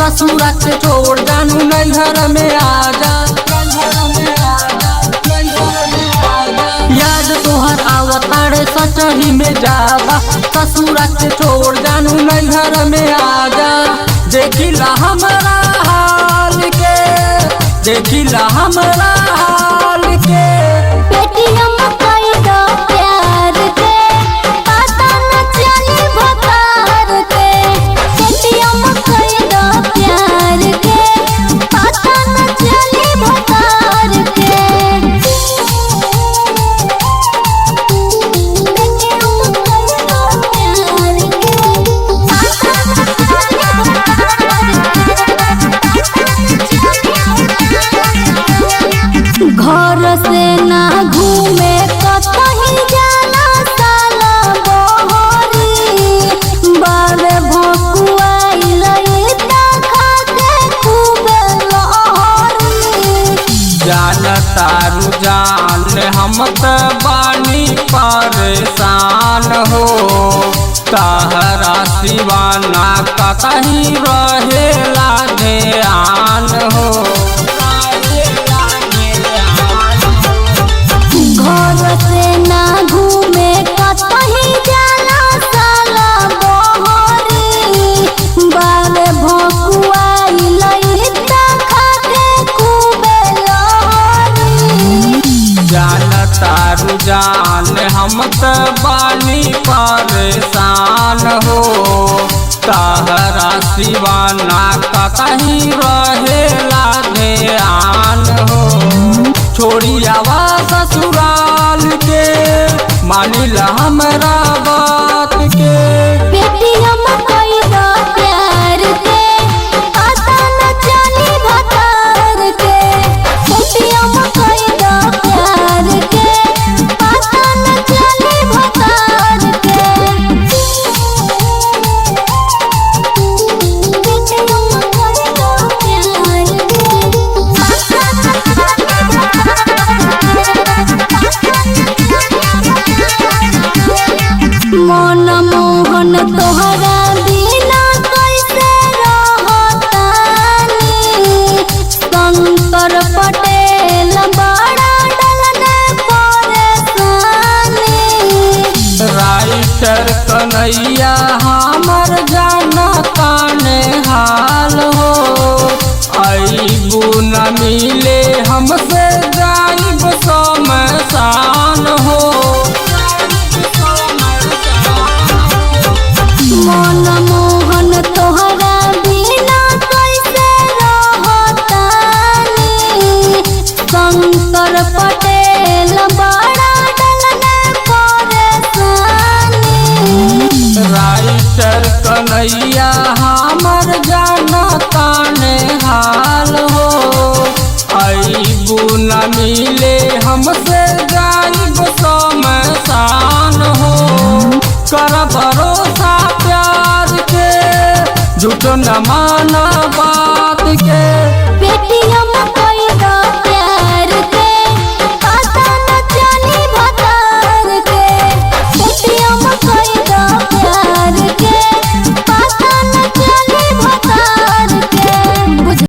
ससुरा से छोड़ जानू नैहर में आजा। याद तोहर आवतारे सचही में जावा, ससुरा से छोड़ जानू नैहर में आजा। देखिला हमरा हाल के, देखिला हमरा हाल के। पेटीएम कई दो प्यार के, पता न चली भतार के। पेटीएम कई दो प्यार के, पता न चली भतार के। पेटीएम कई दो प्यार के, पता न चली घर से ना घूमे कहीं जाला साला बहरी। बारे भकुआइल इतना खाके खूबे लहरी। जान तारू जान हम त बानी परेशान हो, तहरा सिवाना कहीं रहेला ध्यान हो। घर से ना घूमे कहीं जाला साला बहरी। बारे भकुआइल इतना खाके खूबे लहरी। जान तारू जान हम त बानी परेशान हो, तहरा सिवाना कहीं रहेला ध्यान हो। छोड़ी आवा ससुराल के, मानिला हमरा बात के। पेटीएम कई दो प्यार के, पता न चली भतार के। पेटीएम कई दो प्यार के, पता न चली भतार के। पेटीएम कई दो प्यार के, पता न चली मन मोहन तोहरा बिना कैसे रहतानी। शंकर पटेल बड़ा डलने परेशानी। राइटर कन्हैया हमर जाना काने हाल हो, अईबू न मिले हमसे जाइब समसान हो। मन मोहन तोहरा बिना कैसे रहतानी। शंकर पटेल बड़ा डलने परेशानी। राइटर कन्हैया हमर जाना काने हाल हो, अईबू न मिले हमसे जाइब समसान हो। कर भरोसा प्यार के, झूठ न माना बात के। पेटीएम